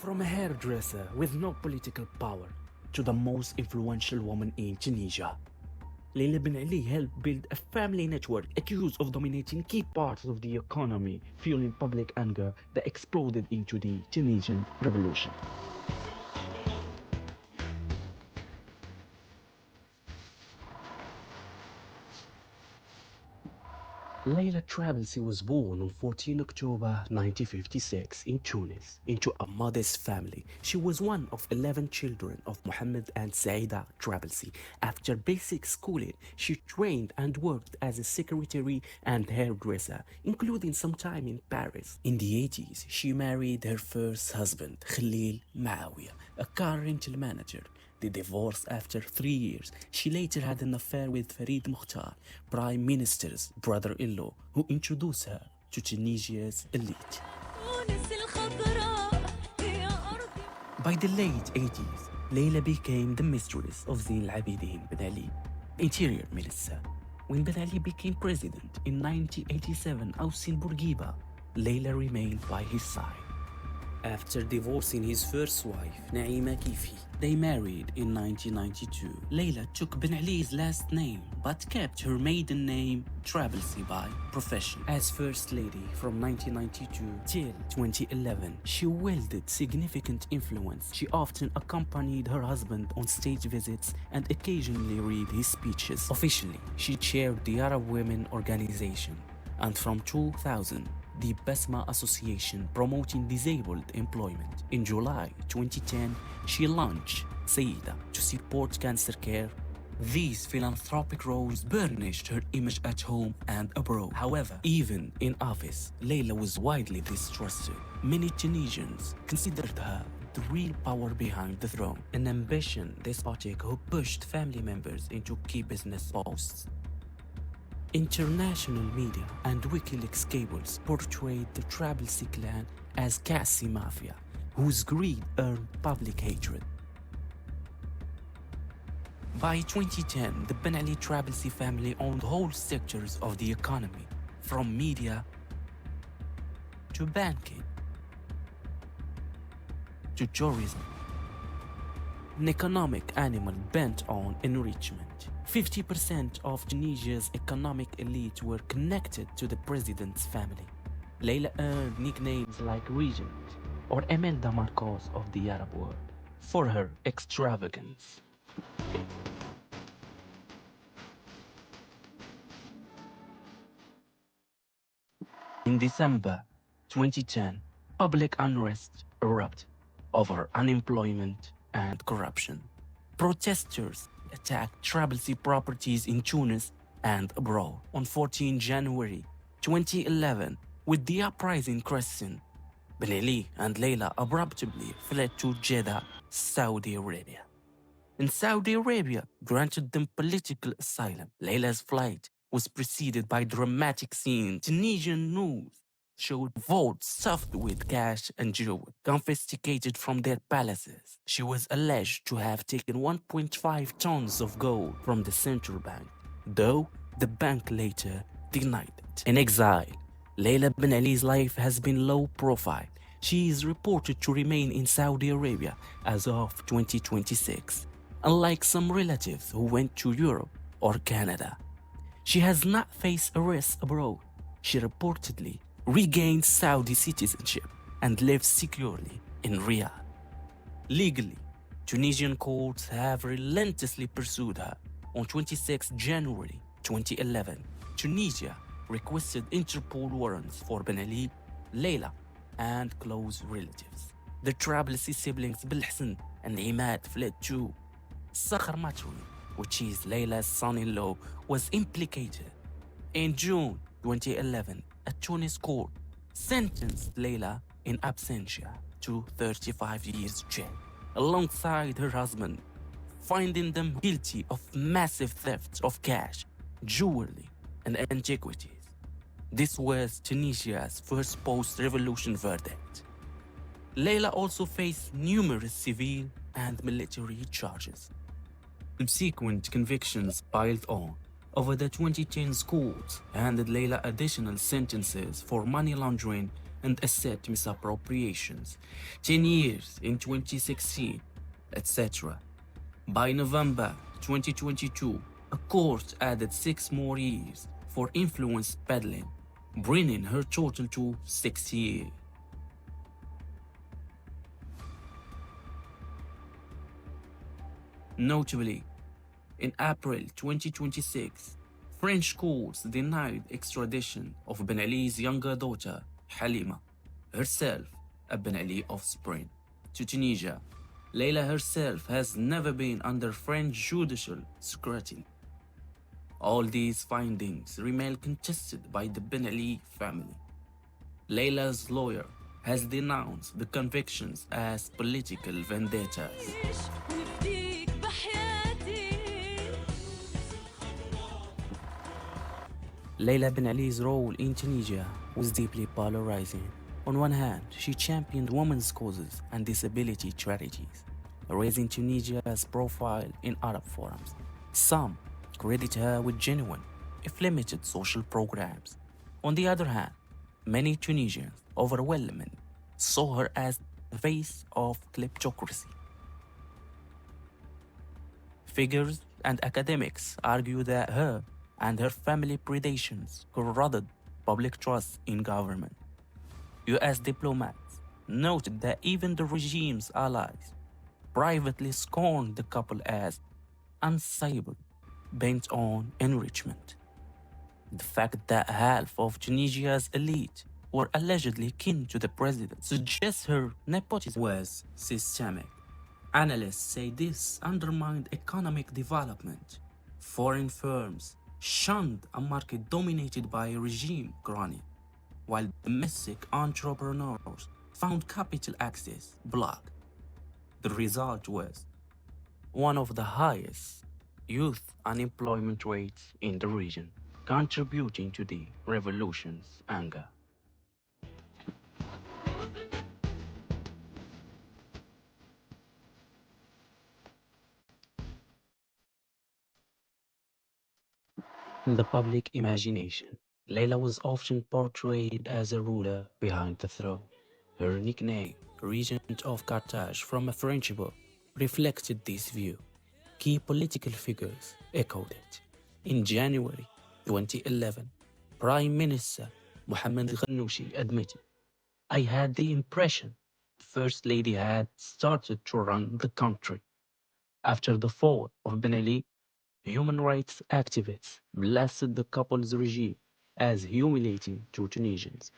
From a hairdresser with no political power to the most influential woman in Tunisia, Leila bin Ali helped build a family network accused of dominating key parts of the economy, fueling public anger that exploded into the Tunisian revolution. Leila Trablesi was born on 14 October 1956 in Tunis into a modest family. She was one of 11 children of Mohammed and Saida Trablesi. After basic schooling, she trained and worked as a secretary and hairdresser, including some time in Paris. In the 80s, she married her first husband, Khalil Maawiya, a car rental manager. They divorced after 3 years. She later had an affair with Farid Mukhtar, Prime Minister's brother-in-law, who introduced her to Tunisia's elite. By the late 80s, Leila became the mistress of Zine al-Abidine Ben Ali, Interior Minister. When Ben Ali became president in 1987, Ousin Bourguiba, Leila remained by his side. After divorcing his first wife, Naima Kifi, they married in 1992. Leila took Ben Ali's last name but kept her maiden name Trablesi by profession. As First Lady from 1992 till 2011, she wielded significant influence. She often accompanied her husband on state visits and occasionally read his speeches. Officially, she chaired the Arab Women Organization, and from 2000, the Basma Association promoting disabled employment. In July 2010, she launched Saida to support cancer care. These philanthropic roles burnished her image at home and abroad. However, even in office, Leila was widely distrusted. Many Tunisians considered her the real power behind the throne, an ambition despotic who pushed family members into key business posts. International media and WikiLeaks cables portrayed the Trablesi clan as Cassi mafia, whose greed earned public hatred. By 2010, the Ben Ali Trablesi family owned whole sectors of the economy, from media to banking to tourism, an economic animal bent on enrichment. 50% of Tunisia's economic elite were connected to the president's family. Leila earned nicknames like Regent or Imelda Marcos of the Arab world for her extravagance. In December 2010, public unrest erupted over unemployment and corruption. Protesters attacked Trablesi properties in Tunis and abroad. On 14 January 2011, with the uprising crescent, Ben Ali and Leila abruptly fled to Jeddah, Saudi Arabia. And Saudi Arabia granted them political asylum. Leila's flight was preceded by dramatic scenes. Tunisian news showed vaults stuffed with cash and jewelry confiscated from their palaces. She was alleged to have taken 1.5 tons of gold from the central bank, though the bank later denied it. In exile, Leila bin Ali's life has been low profile. She is reported to remain in Saudi Arabia as of 2026, unlike some relatives who went to Europe or Canada. She has not faced arrest abroad. She reportedly regained Saudi citizenship and lives securely in Riyadh. Legally, Tunisian courts have relentlessly pursued her. On 26 January 2011, Tunisia requested Interpol warrants for Ben Ali, Leila, and close relatives. The Trablesi siblings Belhassan and Imad fled too. Sakhar Matroui, which is Leila's son-in-law, was implicated. In June 2011, a Tunis court sentenced Leila in absentia to 35 years jail, alongside her husband, finding them guilty of massive theft of cash, jewelry, and antiquities. This was Tunisia's first post-revolution verdict. Leila also faced numerous civil and military charges. Subsequent convictions piled on. Over the 2010s, courts handed Leila additional sentences for money laundering and asset misappropriations, 10 years in 2016, etc. By November 2022, a court added 6 more years for influence peddling, bringing her total to 6 years. Notably, in April 2026, French courts denied extradition of Ben Ali's younger daughter, Halima, herself a Ben Ali offspring, to Tunisia. Leila herself has never been under French judicial scrutiny. All these findings remain contested by the Ben Ali family. Leila's lawyer has denounced the convictions as political vendettas. Leila Ben Ali's role in Tunisia was deeply polarizing. On one hand, she championed women's causes and disability charities, raising Tunisia's profile in Arab forums. Some credit her with genuine, if limited, social programs. On the other hand, many Tunisians overwhelmingly saw her as the face of kleptocracy. Figures and academics argue that her and her family predations corroded public trust in government. US diplomats noted that even the regime's allies privately scorned the couple as unstable, bent on enrichment. The fact that half of Tunisia's elite were allegedly kin to the president suggests her nepotism was systemic. Analysts say this undermined economic development. Foreign firms shunned a market dominated by a regime crony, while domestic entrepreneurs found capital access blocked. The result was one of the highest youth unemployment rates in the region, contributing to the revolution's anger. In the public imagination, Leila was often portrayed as a ruler behind the throne. Her nickname, Regent of Carthage from a French book, reflected this view. Key political figures echoed it. In January 2011, Prime Minister Mohamed Ghannouchi admitted, "I had the impression the First Lady had started to run the country." After the fall of Ben Ali, human rights activists blasted the couple's regime as humiliating to Tunisians.